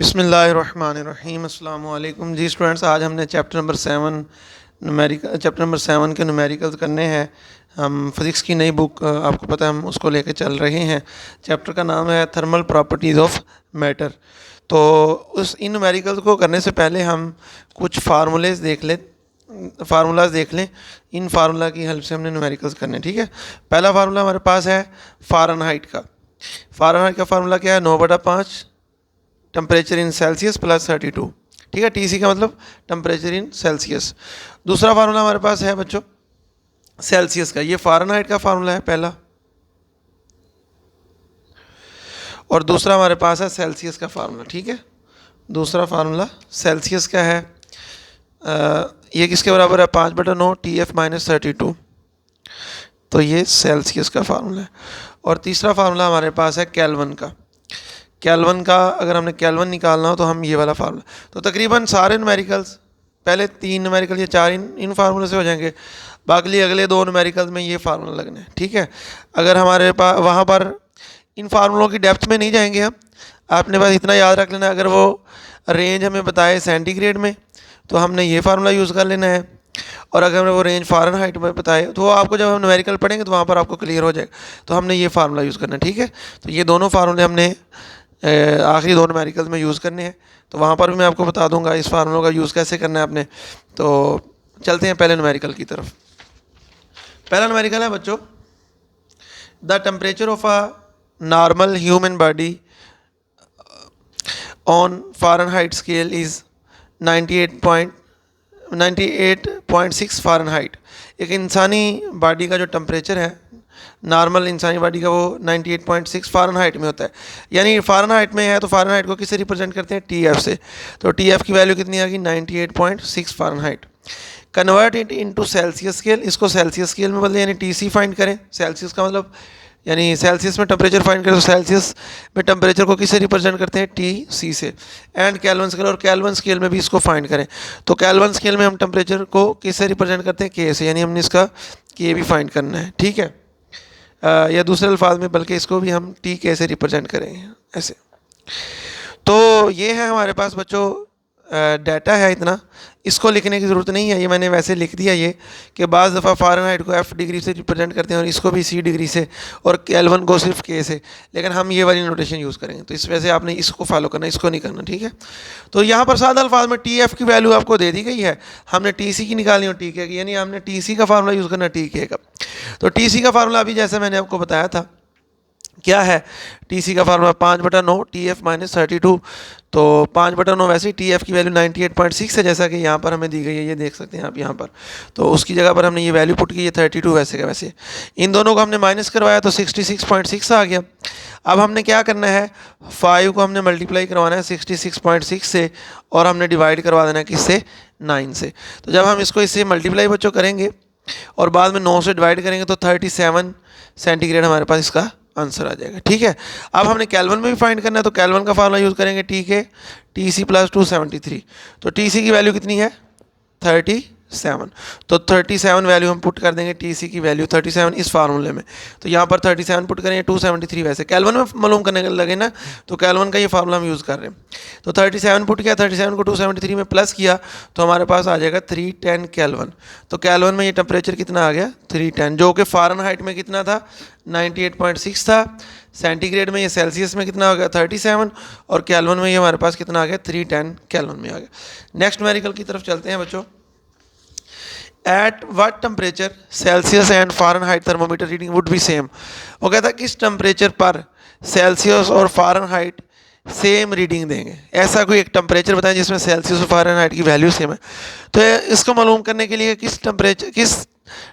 बिस्मिल्लाहिर्रहमानिर्रहीम अस्सलाम वालेकुम जी स्टूडेंट्स। आज हमने चैप्टर नंबर 7 के न्यूमेरिकल्स करने हैं। हम फिज़िक्स की नई बुक आपको पता है हम उसको लेके चल रहे हैं। चैप्टर का नाम है थर्मल प्रॉपर्टीज़ ऑफ मैटर। तो उस इन न्यूमेरिकल्स को करने से पहले हम कुछ फार्मूलाज देख लें। इन फार्मूला की हेल्प से हमने न्यूमेरिकल्स करने, ठीक है। पहला फार्मूला हमारे पास है फ़ारेनहाइट का। फ़ारेनहाइट का फार्मूला क्या है? 9/5 टेम्परेचर इन सेल्सियस प्लस 32, ठीक है। टीसी का मतलब टेम्परेचर इन सेल्सियस। दूसरा फार्मूला हमारे पास है बच्चों सेल्सियस का। ये फ़ारेनहाइट का फार्मूला है पहला, और दूसरा हमारे पास है सेल्सियस का फार्मूला, ठीक है। दूसरा फार्मूला सेल्सियस का है। ये किसके बराबर है? 5/9 TF-32। तो ये सेल्सियस का फार्मूला है। और तीसरा फार्मूला हमारे पास है केल्विन का। केल्विन का अगर हमने केल्विन निकालना हो तो हम ये वाला फार्मूला। तो तकरीबन सारे न्यूमेरिकल्स, पहले 3 न्यूमेरिकल या 4 इन फार्मूले से हो जाएंगे। बाकी अगले 2 न्यूमेरिकल्स में ये फार्मूला लगने हैं, ठीक है। अगर हमारे पास वहाँ पर इन फार्मूलों की डेप्थ में नहीं जाएंगे हम, आपने बस इतना याद रख लेना, अगर वो रेंज हमें बताए सेंटीग्रेड में तो हमने ये फार्मूला यूज़ कर लेना है, और अगर हमें वो रेंज फ़ारेनहाइट में बताए तो आपको जब हम न्यूमेरिकल पढ़ेंगे तो वहाँ पर आपको क्लियर हो जाएगा। तो हमने ये फार्मूला यूज़ करना है, ठीक है। तो ये दोनों फार्मूले हमने आखिरी 2 न्यूमेरिकल्स में यूज़ करने हैं। तो वहाँ पर भी मैं आपको बता दूंगा इस फार्मूलों का यूज़ कैसे करना है आपने। तो चलते हैं पहले न्यूमेरिकल की तरफ। पहला न्यूमेरिकल है बच्चों, the temperature of a normal human body on Fahrenheit scale is 98.6 Fahrenheit. एक इंसानी बॉडी का जो टेम्परेचर है, नॉर्मल इंसानी बॉडी का, वो 98.6 फ़ारेनहाइट में होता है। यानी फ़ारेनहाइट में है तो फ़ारेनहाइट को किससे रिप्रेजेंट करते हैं? TF से। तो TF की वैल्यू कितनी आ गई? 98.6 Fahrenheit. Convert it into Celsius scale. इसको सेल्सियस स्केल में बदले, यानी TC फाइंड करें। सेल्सियस का मतलब यानी सेल्सियस में टेम्परेचर फाइंड करें तो सेल्सियस में टेम्परेचर को किससे रिप्रेजेंट करते हैं? TC से। एंड केल्विन स्केल, और केल्विन स्केल में भी इसको फाइंड करें। तो केल्विन स्केल में हम टेम्परेचर को किससे रिप्रेजेंट करते हैं? K से, यानी हमने इसका K भी फाइंड करना है, ठीक है। या दूसरे अल्फाज में बल्कि इसको भी हम TK से रिप्रेजेंट करेंगे ऐसे। तो ये है हमारे पास बच्चों डाटा है इतना, इसको लिखने की ज़रूरत नहीं है, ये मैंने वैसे लिख दिया ये कि बाज़ दफ़ा फ़ारेनहाइट को F डिग्री से रिप्रेजेंट करते हैं और इसको भी C डिग्री से, और केल्विन को सिर्फ K से। लेकिन हम ये वाली नोटेशन यूज़ करेंगे, तो इस वजह से आपने इसको फॉलो करना, इसको नहीं करना, ठीक है। तो यहाँ पर सादा अल्फाज में TF की वैल्यू आपको दे दी गई है, हमने TC की निकालनी हो TK की, यानी हमने TC का फार्मूला यूज़ करना TK का। तो TC का फार्मूला अभी जैसे मैंने आपको बताया था क्या है? TC का फार्मूला 5/9 TF-32। तो 5/9 वैसे ही TF की वैल्यू 98.6 है, जैसा कि यहाँ पर हमें दी गई है, ये देख सकते हैं आप यहाँ पर। तो उसकी जगह पर हमने ये वैल्यू पुट की है 32 वैसे का वैसे। इन दोनों को हमने माइनस करवाया तो 66.6 आ गया। अब हमने क्या करना है? 5 को हमने मल्टीप्लाई करवाना है 66.6 से, और हमने डिवाइड करवा देना है किससे? 9 से। तो जब हम इसको इससे मल्टीप्लाई बच्चों करेंगे और बाद में 9 से डिवाइड करेंगे तो 37 सेंटीग्रेड हमारे पास इसका आंसर आ जाएगा, ठीक है। अब हमने केल्विन में भी फाइंड करना है, तो केल्विन का फार्मूला यूज़ करेंगे TK TC + 273। तो TC की वैल्यू कितनी है? 37। तो 37 वैल्यू हम पुट कर देंगे, TC की वैल्यू 37 इस फार्मूले में। तो यहाँ पर 37 पुट करेंगे, 273 वैसे केल्विन में मालूम करने लगे ना, तो केल्विन का ये फार्मूला हम यूज़ कर रहे हैं। तो 37 पुट किया, 37 को 273 में प्लस किया तो हमारे पास आ जाएगा 310 केल्विन। तो केल्विन में ये टेम्परेचर कितना आ गया? 310, जो कि फ़ारेनहाइट में कितना था? 98.6 था। सेंटीग्रेड में ये सेल्सियस में कितना हो गया? 37। और केल्विन में ये हमारे पास कितना आ गया? 310 केल्विन में आ गया। नेक्स्ट न्यूमेरिकल की तरफ चलते हैं बच्चों। At what temperature Celsius and Fahrenheit thermometer reading would be same. वो कहता है किस टेम्परेचर पर सेल्सियस और फ़ारेनहाइट सेम रीडिंग देंगे। ऐसा कोई एक टेम्परेचर बताएं जिसमें सेल्सियस और फ़ारेनहाइट की वैल्यू सेम है। तो इसको मालूम करने के लिए किस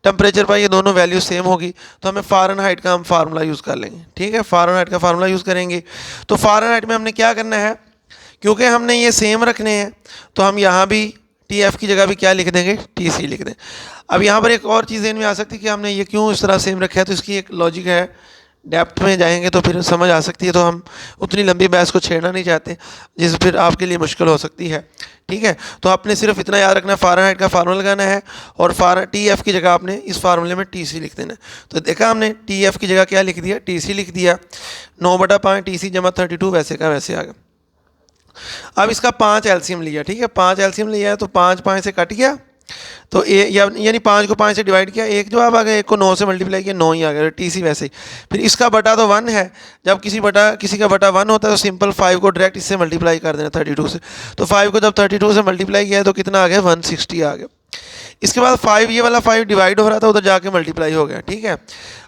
टेम्परेचर पर ये दोनों वैल्यू सेम होगी, तो हमें फ़ारेनहाइट का हम फार्मूला यूज़ कर लेंगे, ठीक है। फ़ारेनहाइट का फार्मूला यूज़ करेंगे। तो फ़ारेनहाइट में हमने क्या करना है, क्योंकि हमने ये सेम रखने हैं तो हम यहाँ भी TF की जगह भी क्या लिख देंगे? TC लिख दें। अब यहाँ पर एक और चीज़ में आ सकती है कि हमने ये क्यों इस तरह सेम रखा है, तो इसकी एक लॉजिक है। डेप्थ में जाएंगे तो फिर समझ आ सकती है, तो हम उतनी लंबी बहस को छेड़ना नहीं चाहते जिस फिर आपके लिए मुश्किल हो सकती है, ठीक है। तो आपने सिर्फ इतना याद रखना है, फ़ारेनहाइट का फार्मूला लगाना है और TF की जगह आपने इस फार्मूले में TC लिख देना है। तो देखा हमने TF की जगह क्या लिख दिया? TC लिख दिया। 9/5 TC = 32 वैसे का वैसे आ गया। अब इसका 5 एलसीएम लिया, ठीक है, 5 एलसीएम लिया है तो 5 5 से कट गया, तो यानी 5 को 5 से डिवाइड किया, एक जवाब आ गया, एक को 9 से मल्टीप्लाई किया, 9 ही आ गया, टीसी वैसे ही। फिर इसका बटा तो 1 है, जब किसी का बटा 1 होता है तो सिंपल 5 को डायरेक्ट इससे मल्टीप्लाई कर देना 32 से, तो 5 को जब 32 से मल्टीप्लाई किया तो कितना आ गया, 160 आ गया। इसके बाद 5, ये वाला 5 डिवाइड हो रहा था, उधर जाके मल्टीप्लाई हो गया, ठीक है,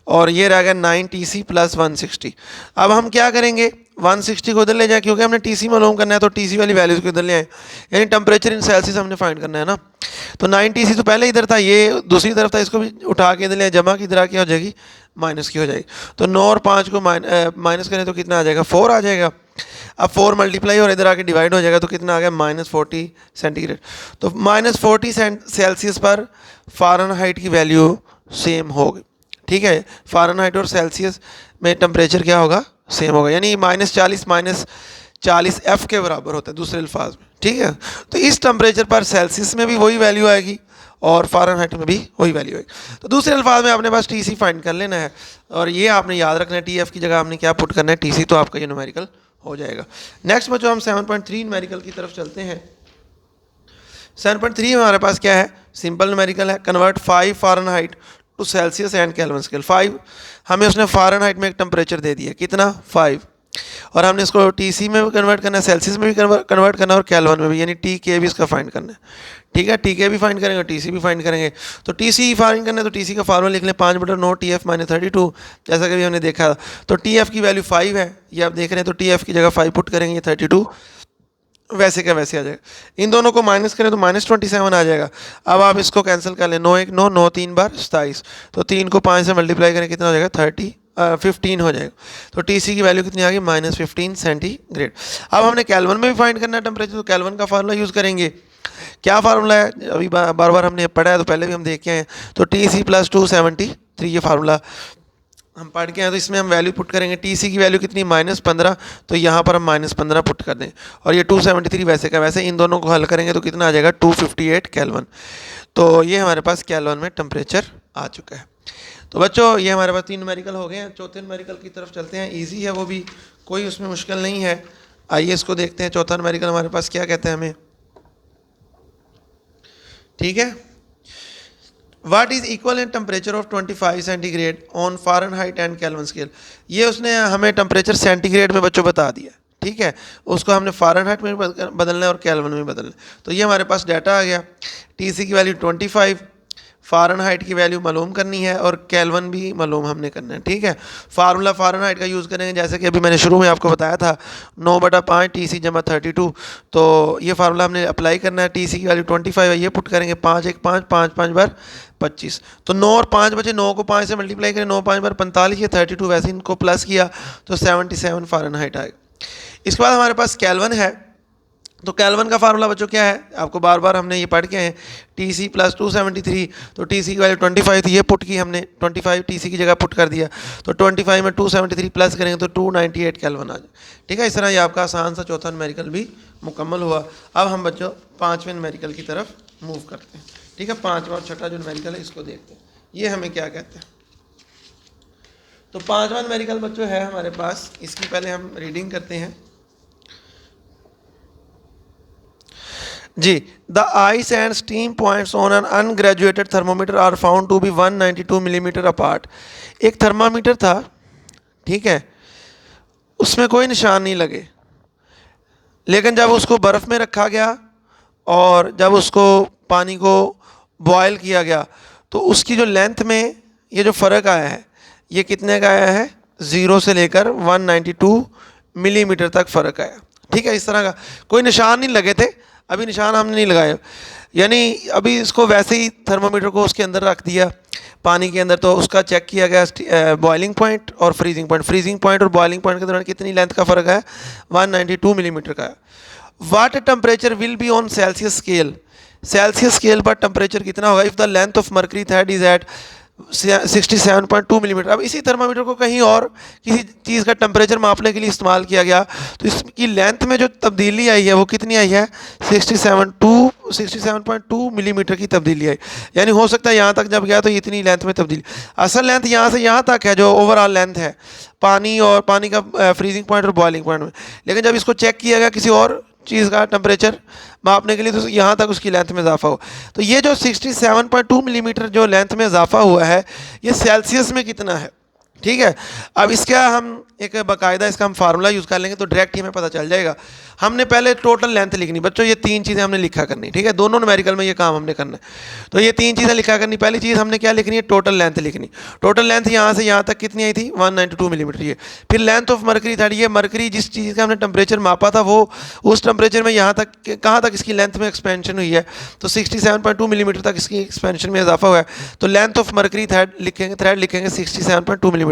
और ये रह गया 9 टीसी प्लस 160। अब हम क्या करेंगे, 160 को इधर ले जाए, क्योंकि हमने टीसी मालूम करना है तो टीसी वाली वैल्यूज़ को इधर ले आए, यानी टेम्परेचर इन सेल्सियस हमने फाइंड करना है ना। तो 9 टीसी तो पहले इधर था, ये दूसरी तरफ था, इसको भी उठा के इधर ले जमा की इधर क्या हो जाएगी, माइनस की हो जाएगी। तो 9 और 5 को माइनस करें तो कितना आ जाएगा, 4 आ जाएगा। अब 4 मल्टीप्लाई और इधर आके डिवाइड हो जाएगा तो कितना आ गया, -40 सेंटीग्रेड। तो -40 सेल्सियस पर फ़ारेनहाइट की वैल्यू सेम होगी, ठीक है, फ़ारेनहाइट और सेल्सियस में टेम्परेचर क्या होगा, सेम होगा, यानी -40 F के बराबर होता है दूसरे अल्फाज में, ठीक है। तो इस टेम्परेचर पर सेल्सियस में भी वही वैल्यू आएगी और फ़ारेनहाइट में भी वही वैल्यू आएगी। तो दूसरे अल्फाज में आपने बस टीसी फाइंड कर लेना है, और ये आपने याद रखना है, टीएफ की जगह आपने क्या पुट करना है, टीसी, तो आपका ये न्यूमेरिकल हो जाएगा। नेक्स्ट बच्चों हम 7.3 न्यूमेरिकल की तरफ चलते हैं। 7.3 हमारे पास क्या है, सिंपल न्यूमेरिकल है, convert 5 Fahrenheit to Celsius and Kelvin scale. 5 हमें उसने फ़ारेनहाइट में एक टेम्परेचर दे दिया, कितना, 5, और हमने इसको टीसी में भी कन्वर्ट करना है, सेल्सियस में भी कन्वर्ट करना है, और केल्विन में भी, यानी टी के भी इसका फाइंड करना है, ठीक है, टी के भी फाइंड करेंगे और टीसी भी फाइंड करेंगे। तो टीसी फाइंड करना है तो टीसी का फार्मूला लिख लें, 5/9 TF - 32, जैसा कि भी हमने देखा था। तो TF की वैल्यू 5 है, ये आप देख रहे हैं, तो TF की जगह 5 पुट करेंगे, 32 वैसे का वैसे आ जाएगा। इन दोनों को माइनस करें तो -27 आ जाएगा। अब आप इसको कैंसिल कर लें, 9 1 9, 9 3 बार 27, तो 3 को 5 से मल्टीप्लाई करें कितना हो जाएगा, 15 हो जाएगा। तो टीसी की वैल्यू कितनी आ गई, -15 सेंटीग्रेड। अब हमने केल्विन में भी फाइंड करना है टेम्परेचर, तो केल्विन का फार्मूला यूज़ करेंगे। क्या फार्मूला है, अभी बार बार हमने पढ़ा है तो पहले भी हम देख के आए हैं। तो TC + 273 ये फार्मूला हम पढ़ के आए, तो इसमें हम वैल्यू पुट करेंगे। टीसी की वैल्यू कितनी, -15, तो यहाँ पर हम -15 पुट कर दें, और ये 273 वैसे का वैसे, इन दोनों को हल करेंगे तो कितना आ जाएगा, 258 केल्विन। तो ये हमारे पास केल्विन में टेम्परेचर आ चुका है। तो बच्चों ये हमारे पास 3 न्यूमेरिकल हो गए हैं। चौथे न्यूमेरिकल की तरफ चलते हैं, ईजी है वो भी, कोई उसमें मुश्किल नहीं है। आइए इसको देखते हैं, चौथा न्यूमेरिकल हमारे पास क्या कहते हैं हमें, ठीक है। What is equivalent temperature of 25 centigrade on Fahrenheit and Kelvin scale. ये उसने हमें टेम्परेचर सेंटीग्रेड में बच्चों बता दिया, ठीक है, उसको हमने फ़ारेनहाइट में बदलना है और केल्विन में बदलना है। तो ये हमारे पास डाटा आ गया, टीसी की वैल्यू 25, फ़ारेनहाइट की वैल्यू मालूम करनी है और केल्विन भी मालूम हमने करना है, ठीक है। फार्मूला फ़ारेनहाइट का यूज़ करेंगे, जैसे कि अभी मैंने शुरू में आपको बताया था, 9/5 TC = 32, तो ये फार्मूला हमने अप्लाई करना है। टीसी की वैल्यू 25 है, ये पुट करेंगे, 5 1 5 5 5 बार 25, तो 9 और 5 बचे, 9 को 5 से मल्टीप्लाई करें, 9 5 बार 45, ये 32 वैसे इनको प्लस किया तो 77 फ़ारेनहाइट आएगा। इसके बाद हमारे पास केल्विन है, तो केल्विन का फार्मूला बच्चों क्या है, आपको बार बार हमने ये पढ़ के आए, TC + 273, तो TC की वैल्यू 25 थी, ये पुट की हमने, 25 TC की जगह पुट कर दिया, तो 25 में 273 प्लस करेंगे तो 298 केल्विन आ जाए, ठीक है। इस तरह ये आपका आसान सा चौथा न्यूमेरिकल भी मुकम्मल हुआ। अब हम बच्चों 5वें न्यूमेरिकल की तरफ मूव करते हैं, ठीक है। 5वां और छठा जो न्यूमेरिकल है इसको देखते हैं, ये हमें क्या कहते हैं। तो 5वां न्यूमेरिकल बच्चों है हमारे पास, इसकी पहले हम रीडिंग करते हैं जी। The ice and steam points on an ungraduated thermometer are found to be 192 millimetre apart. एक थर्मामीटर था, ठीक है, उसमें कोई निशान नहीं लगे, लेकिन जब उसको बर्फ़ में रखा गया और जब उसको पानी को बॉयल किया गया तो उसकी जो लेंथ में ये जो फ़र्क आया है, ये कितने का आया है, 0 से लेकर 192 मिलीमीटर तक फ़र्क आया, ठीक है। इस तरह का कोई निशान नहीं लगे थे, अभी निशान हमने नहीं लगाए, यानी अभी इसको वैसे ही थर्मोमीटर को उसके अंदर रख दिया पानी के अंदर, तो उसका चेक किया गया बॉइलिंग पॉइंट और फ्रीजिंग पॉइंट। फ्रीजिंग पॉइंट और बॉइलिंग पॉइंट के दौरान कितनी लेंथ का फ़र्क है, 192 मिलीमीटर का है। What temperature will be on Celsius scale, Celsius scale पर टेम्परेचर कितना होगा if the length of mercury thread is at 67.2 millimetre. अब इसी थर्मामीटर को कहीं और किसी चीज़ का टेम्परेचर मापने के लिए इस्तेमाल किया गया, तो इसकी लेंथ में जो तब्दीली आई है वो कितनी आई है, 67.2 मिलीमीटर की तब्दीली आई। यानी हो सकता है यहाँ तक जब गया तो इतनी लेंथ में तब्दीली, असल लेंथ यहाँ से यहाँ तक है जो ओवरऑल लेंथ है पानी और पानी का फ्रीजिंग पॉइंट और बॉइलिंग पॉइंट में, लेकिन जब इसको चेक किया गया किसी और चीज़ का टेम्परेचर मापने के लिए, तो यहाँ तक उसकी लेंथ में इजाफा हो। तो ये जो 67.2 मिलीमीटर जो लेंथ में इजाफा हुआ है, ये सेल्सियस में कितना है, ठीक है। अब इसका हम एक बाकायदा इसका हम फार्मूला यूज़ कर लेंगे तो डायरेक्ट ही हमें पता चल जाएगा। हमने पहले टोटल लेंथ लिखनी बच्चों, ये तीन चीज़ें हमने लिखा करनी, ठीक है, दोनों न्यूमेरिकल में ये काम हमने करना है। तो ये तीन चीज़ें लिखा करनी। पहली चीज़ हमने क्या लिखनी है, टोटल लेंथ लिखनी। टोटल लेंथ यहाँ से यहाँ तक कितनी आई थी, 192 मिलीमीटर। ये फिर लेंथ ऑफ मरकरी थर्ड, ये मरकरी जिस चीज़ का हमने टेम्परेचर मापा था वो उस टेम्परेचर में यहाँ तक कहाँ तक इसकी लेंथ में एक्सपेंशन हुई है, तो 67.2 मिलीमीटर तक इसकी एक्सपेंशन में इजाफा हुआ है। तो लेंथ ऑफ मरकरी थ्रेड लिखेंगे 67.2 मिलीमीटर।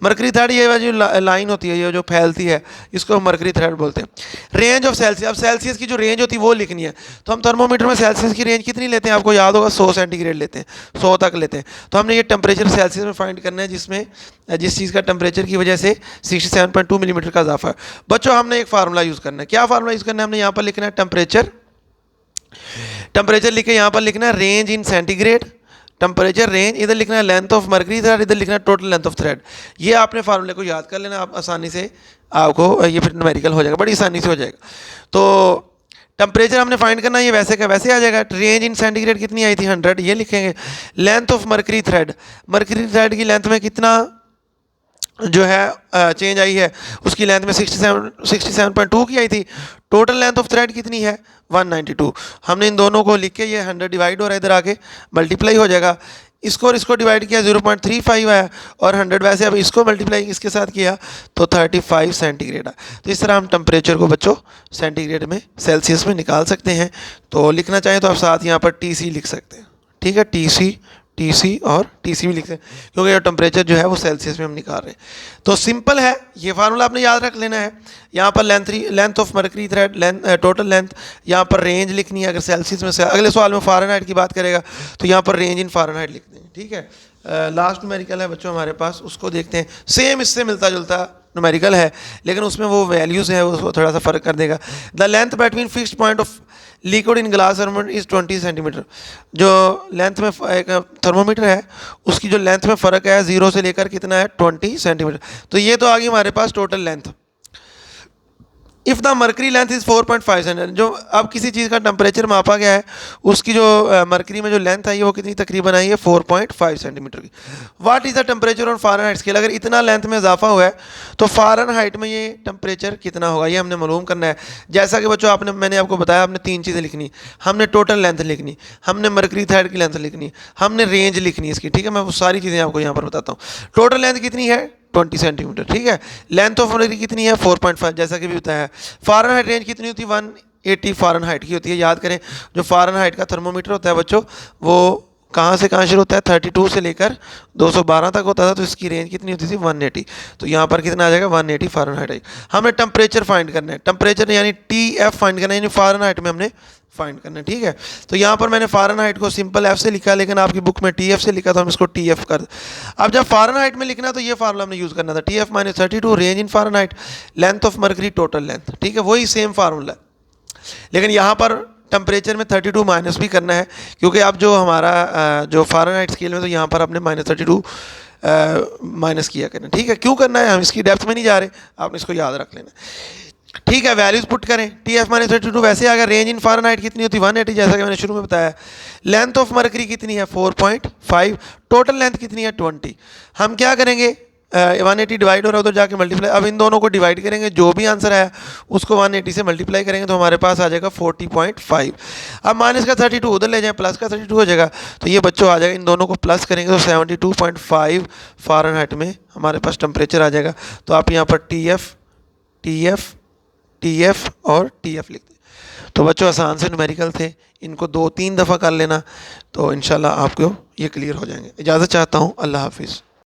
मरकरी थ्रेड ये जो लाइन होती है, ये जो फैलती है, इसको हम मरकरी थ्रेड बोलते हैं। रेंज ऑफ सेल्सियस, अब सेल्सियस की जो रेंज होती है वो लिखनी है। तो हम थर्मोमीटर में सेल्सियस की रेंज कितनी लेते हैं, आपको याद होगा 100 सेंटीग्रेड लेते हैं, 100 तक लेते हैं। तो हमने ये टेम्परेचर सेल्सियस में फाइंड करना है जिसमें जिस चीज़ का टेम्परेचर की वजह से 67.2 मिलीमीटर का इजाफा है। बच्चों हमने एक फार्मूला यूज़ करना है। क्या फार्मूला यूज़ करना है, हमने यहाँ पर लिखना है टेम्परेचर लिख के यहाँ पर लिखना है रेंज इन सेंटीग्रेड, टेम्परेचर रेंज, इधर लिखना है लेंथ ऑफ मरकरी थ्रेड, इधर लिखना है टोटल लेंथ ऑफ थ्रेड। ये आपने फार्मूले को याद कर लेना, आप आसानी से आपको ये फिर न्यूमेरिकल हो जाएगा, बड़ी आसानी से हो जाएगा। तो टेम्परेचर हमने फाइंड करना है, ये वैसे का वैसे आ जाएगा। रेंज इन सेंटीग्रेड कितनी आई थी, 100, ये लिखेंगे। लेंथ ऑफ मरकरी थ्रेड की लेंथ में कितना जो है चेंज आई है, उसकी लेंथ में 67.2 की आई थी। टोटल लेंथ ऑफ थ्रेड कितनी है, 192। हमने इन दोनों को लिख के, ये 100 डिवाइड हो रहा है, इधर आके मल्टीप्लाई हो जाएगा। इसको और इसको डिवाइड किया 0.35 आया, और 100 वैसे अब इसको मल्टीप्लाई इसके साथ किया तो 35 सेंटीग्रेड आया। तो इस तरह हम टेम्परेचर को बच्चों सेंटीग्रेड में सेल्सियस में निकाल सकते हैं। तो लिखना चाहें तो आप साथ यहाँ पर TC लिख सकते हैं, ठीक है, TC और TC भी लिखते हैं, क्योंकि ये टेम्परेचर जो है वो सेल्सियस में हम निकाल रहे हैं। तो सिंपल है, ये फार्मूला आपने याद रख लेना है। यहाँ पर length of mercury thread, total length, यहाँ पर रेंज लिखनी है। अगर सेल्सियस में से अगले सवाल में फ़ारेनहाइट की बात करेगा तो यहाँ पर रेंज इन फ़ारेनहाइट लिख दें, ठीक है। लास्ट न्यूमेरिकल है बच्चों हमारे पास, उसको देखते हैं। सेम इससे मिलता जुलता न्यूमेरिकल है, लेकिन उसमें वो वैल्यूज़ है वो थोड़ा सा फ़र्क कर देगा। The length between fixed point of liquid in glass thermometer is 20 centimetre. जो लेंथ में एक थर्मोमीटर है उसकी जो लेंथ में फ़र्क है 0 से लेकर कितना है, 20 सेंटीमीटर। तो ये तो आ गई हमारे पास total length. If the mercury length is 4.5 centimetre, जो अब किसी चीज़ का टेम्परेचर मापा गया है उसकी जो मरकरी में जो लेंथ आई है वो कितनी तकरीबन आई है, 4.5 सेंटीमीटर की। What is the temperature on Fahrenheit scale, अगर इतना लेंथ में इजाफा हुआ है तो फ़ारेनहाइट में ये टेम्परेचर कितना होगा, ये हमने मालूम करना है। जैसा कि बच्चों मैंने आपको बताया, आपने तीन चीज़ें लिखनी, हमने टोटल लेंथ लिखनी, हमने मरकरी थ्रेड की लेंथ लिखनी, हमने रेंज लिखनी इसकी, ठीक है। मैं वो सारी चीज़ें आपको यहाँ पर बताता हूँ। टोटल लेंथ कितनी है, 20 सेंटीमीटर, ठीक है। लेंथ ऑफ मरकरी कितनी है, 4.5, जैसा कि भी बताया है। फ़ारेनहाइट रेंज कितनी होती है, 180 फ़ारेनहाइट की होती है। याद करें, जो फ़ारेनहाइट का थर्मोमीटर होता है बच्चों, वो कहाँ से कहाँ शुरू होता है, 32 से लेकर 212 तक होता था। तो इसकी रेंज कितनी होती थी, 180। तो यहाँ पर कितना आ जाएगा, 180 फ़ारेनहाइट आई। हमें टेम्परेचर फाइंड करना है, टेम्परेचर यानी TF फाइंड करना है, यानी फ़ारेनहाइट में हमने फाइंड करना है, ठीक है। तो यहाँ पर मैंने फ़ारेनहाइट को सिंपल F से लिखा, लेकिन आपकी बुक में TF से लिखा, तो हम इसको TF कर। अब जब फ़ारेनहाइट में लिखना तो ये फार्मूला हमने यूज़ करना था, TF - 32 range in Fahrenheit, length of mercury, total length, ठीक है, वही सेम फार्मूला है। लेकिन यहाँ पर टेम्परेचर में 32 माइनस भी करना है, क्योंकि अब जो हमारा जो फ़ारेनहाइट स्केल में, तो यहाँ पर आपने -32 माइनस किया करना, ठीक है। क्यों करना है, हम इसकी डेप्थ में नहीं जा रहे, आपने इसको याद रख लेना, ठीक है। वैल्यूज़ पुट करें, TF - 32 वैसे आ गया। रेंज इन फ़ारेनहाइट कितनी होती है, 180, जैसा कि मैंने शुरू में बताया। लेंथ ऑफ मरकरी कितनी है, 4.5। टोटल लेंथ कितनी है, 20। हम क्या करेंगे, 180 डिवाइड हो रहा है, उधर जाके मल्टीप्लाई। अब इन दोनों को डिवाइड करेंगे, जो भी आंसर है उसको 180 से मल्टीप्लाई करेंगे तो हमारे पास आ जाएगा 40.5। अब माइनस का 32 उधर ले जाएं, प्लस का 32 हो जाएगा, तो ये बच्चों आ जाएगा। इन दोनों को प्लस करेंगे तो 72.5 फ़ारेनहाइट में हमारे पास टेम्परेचर आ जाएगा। तो आप यहाँ पर TF और TF लिख दें। तो बच्चों आसान से न्यूमेरिकल थे, इनको 2-3 दफ़ा कर लेना तो इंशाल्लाह आपको ये क्लियर हो जाएंगे। इजाज़त चाहता हूँ, अल्लाह हाफिज़।